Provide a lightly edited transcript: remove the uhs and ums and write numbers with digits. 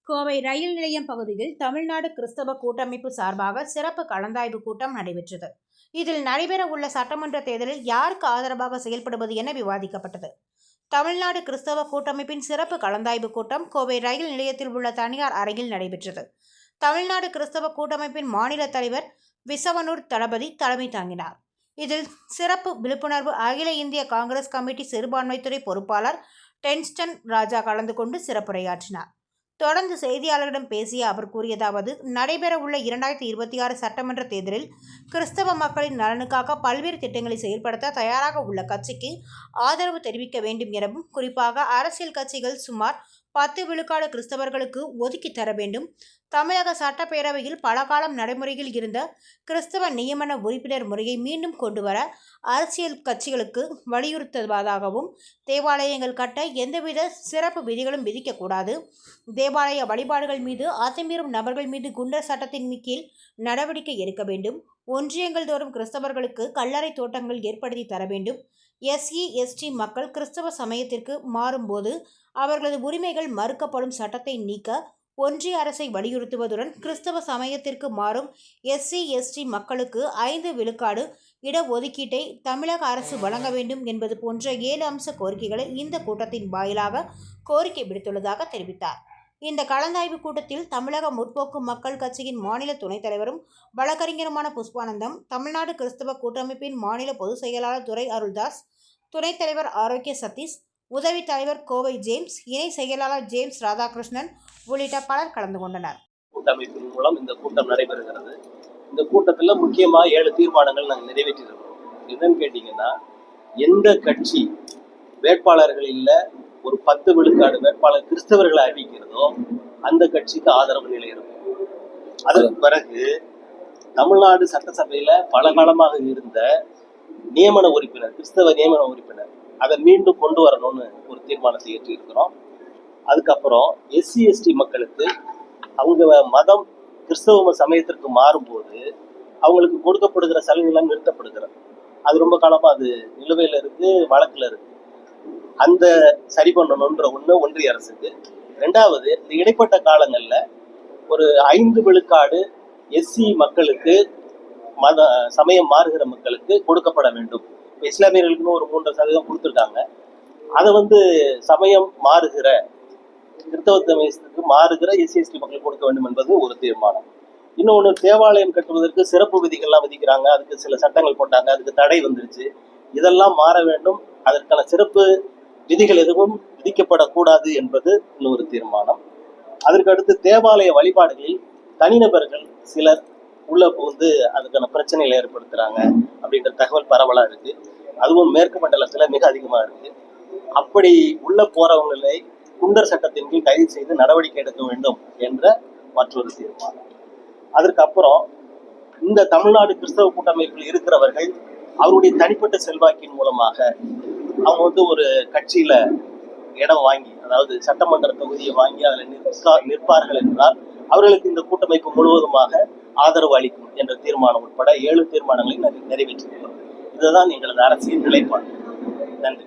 கோவை ரயில் நிலையம் பகுதியில் தமிழ்நாடு கிறிஸ்தவ கூட்டமைப்பு சார்பாக சிறப்பு கலந்தாய்வு கூட்டம் நடைபெற்றது. இதில் நடைபெற உள்ள சட்டமன்ற தேர்தலில் யாருக்கு ஆதரவாக செயல்படுவது என விவாதிக்கப்பட்டது. தமிழ்நாடு கிறிஸ்தவ கூட்டமைப்பின் சிறப்பு கலந்தாய்வு கூட்டம் கோவை ரயில் நிலையத்தில் உள்ள தனியார் அறையில் நடைபெற்றது. தமிழ்நாடு கிறிஸ்தவ கூட்டமைப்பின் மாநில தலைவர் விசவனூர் தளபதி தலைமை தாங்கினார். இதில் சிறப்பு விழிப்புணர்வு அகில இந்திய காங்கிரஸ் கமிட்டி சிறுபான்மைத்துறை பொறுப்பாளர் டென்ஸ்டன் ராஜா கலந்து கொண்டு சிறப்புரையாற்றினார். தொடர்ந்து செய்தியாளர்களிடம் பேசிய அவர் கூறியதாவது, நடைபெற உள்ள 2026 சட்டமன்ற தேர்தலில் கிறிஸ்தவ மக்களின் நலனுக்காக பல்வேறு திட்டங்களை செயல்படுத்த தயாராக உள்ள கட்சிக்கு ஆதரவு தெரிவிக்க வேண்டும் எனவும், குறிப்பாக அரசியல் கட்சிகள் சுமார் 10 விழுக்காடு கிறிஸ்தவர்களுக்கு ஒதுக்கி தர வேண்டும். தமிழக சட்டப்பேரவையில் பல காலம் நடைமுறையில் இருந்த கிறிஸ்தவ நியமன உறுப்பினர் முறையை மீண்டும் கொண்டுவர அரசியல் கட்சிகளுக்கு வலியுறுத்துவதாகவும், தேவாலயங்கள் கட்ட எந்தவித சிறப்பு விதிகளும் விதிக்கக்கூடாது, தேவாலய வழிபாடுகள் மீது அத்துமீறும் நபர்கள் மீது குண்டர் சட்டத்தின் கீழ் நடவடிக்கை எடுக்க வேண்டும், ஒன்றியங்கள் தோறும் கிறிஸ்தவர்களுக்கு கல்லறை தோட்டங்கள் ஏற்படுத்தி தர வேண்டும், SC/ST மக்கள் கிறிஸ்தவ சமயத்திற்கு மாறும்போது அவர்களது உரிமைகள் மறுக்கப்படும் சட்டத்தை நீக்க ஒன்றிய அரசை வலியுறுத்துவதுடன், கிறிஸ்தவ சமயத்திற்கு மாறும் SC/ST மக்களுக்கு 5 விழுக்காடு இடஒதுக்கீட்டை தமிழக அரசு வழங்க வேண்டும் என்பது போன்ற 7 அம்ச கோரிக்கைகளை இந்த கூட்டத்தின் வாயிலாக கோரிக்கை விடுத்துள்ளதாக தெரிவித்தார். இந்த கலந்தாய்வு கூட்டத்தில் தமிழக முற்போக்கு மக்கள் கட்சியின் மாநில துணைத் தலைவரும் வழக்கறிஞருமான புஷ்பானந்தம், தமிழ்நாடு கிறிஸ்தவ கூட்டமைப்பின் மாநில பொதுச் செயலாளர் துரை அருள்தாஸ், துணைத் தலைவர் ஆரோக்கிய சதீஷ், உதவி தலைவர் கோவை ஜேம்ஸ், இணை செயலாளர் ஜேம்ஸ் ராதாகிருஷ்ணன் உள்ளிட்ட பலர் கலந்து கொண்டனர். கூட்டமைப்பின் மூலம் இந்த கூட்டம் நடைபெறுகிறது. இந்த கூட்டத்தில் முக்கியமா 7 தீர்மானங்கள் நாங்கள் நிறைவேற்றிருக்கிறோம். என்னன்னு கேட்டீங்கன்னா, எந்த கட்சி வேட்பாளர்கள் இல்ல ஒரு 10 விழுக்காடு வேட்பாளர் கிறிஸ்தவர்களை அறிவிக்கிறதோ அந்த கட்சிக்கு ஆதரவு நிலை இருக்கும். அதற்கு பிறகு தமிழ்நாடு சட்டசபையில பல காலமாக இருந்த நியமன உறுப்பினர், கிறிஸ்தவ நியமன உறுப்பினர், அதை மீண்டும் கொண்டு வரணும்னு ஒரு தீர்மானத்தை ஏற்றி இருக்கிறோம். அதுக்கப்புறம் SC/ST மக்களுக்கு அவங்க மதம் கிறிஸ்தவ சமயத்திற்கு மாறும்போது அவங்களுக்கு கொடுக்கப்படுகிற சலுகைகள் நிறுத்தப்படுகிறது. அது ரொம்ப காலமா அது நிலுவையில் இருக்கு, வழக்குல இருக்கு. அந்த சரி பண்ணணும்ன்ற ஒண்ணு ஒன்றிய அரசுக்கு. 2வது, இந்த இடைப்பட்ட காலங்கள்ல ஒரு 5 விழுக்காடு SC மக்களுக்கு சமயம் மாறுகிற மக்களுக்கு கொடுக்கப்பட வேண்டும். இஸ்லாமியர்களுக்குன்னு ஒரு 3% கொடுத்துருக்காங்க. அதை சமயம் மாறுகிற கிறிஸ்தவ சமயத்துக்கு மாறுகிற SC/ST மக்களுக்கு கொடுக்க வேண்டும் என்பது ஒரு தீர்மானம். இன்னொன்று, தேவாலயம் கட்டுவதற்கு சிறப்பு விதிகள்லாம் விதிக்கிறாங்க, அதுக்கு சில சட்டங்கள் போட்டாங்க, அதுக்கு தடை வந்துருச்சு. இதெல்லாம் மாற வேண்டும், அதற்கான சிறப்பு விதிகள் எதுவும் விதிக்கப்படக்கூடாது என்பது இன்னொரு தீர்மானம். அதற்கு அடுத்து, தேவாலய வழிபாடுகளில் தனிநபர்கள் சிலர் உள்ள புகுந்து அதுக்கான பிரச்சனைகளை ஏற்படுத்துறாங்க அப்படின்ற தகவல் பரவலா இருக்கு. அதுவும் மேற்கு மண்டலத்துல மிக அதிகமா இருக்கு. அப்படி உள்ள போறவங்களை குண்டர் சட்டத்தின் கீழ் கைது செய்து நடவடிக்கை எடுக்க வேண்டும் என்ற மற்றொரு தீர்மானம். அதற்கு அப்புறம், இந்த தமிழ்நாடு கிறிஸ்தவ கூட்டமைப்பில் இருக்கிறவர்கள் அவருடைய தனிப்பட்ட செல்வாக்கின் மூலமாக அவங்க ஒரு கட்சியில இடம் வாங்கி, அதாவது சட்டமன்ற தொகுதியை வாங்கி அதில் நிற்பார்கள் என்றால் அவர்களுக்கு இந்த கூட்டமைப்பு முழுவதுமாக ஆதரவு அளிக்கும் என்ற தீர்மானம் உட்பட 7 தீர்மானங்களை நிறைவேற்றியுள்ளோம். இதுதான் எங்களது அரசியல் நிலைப்பாடு. நன்றி.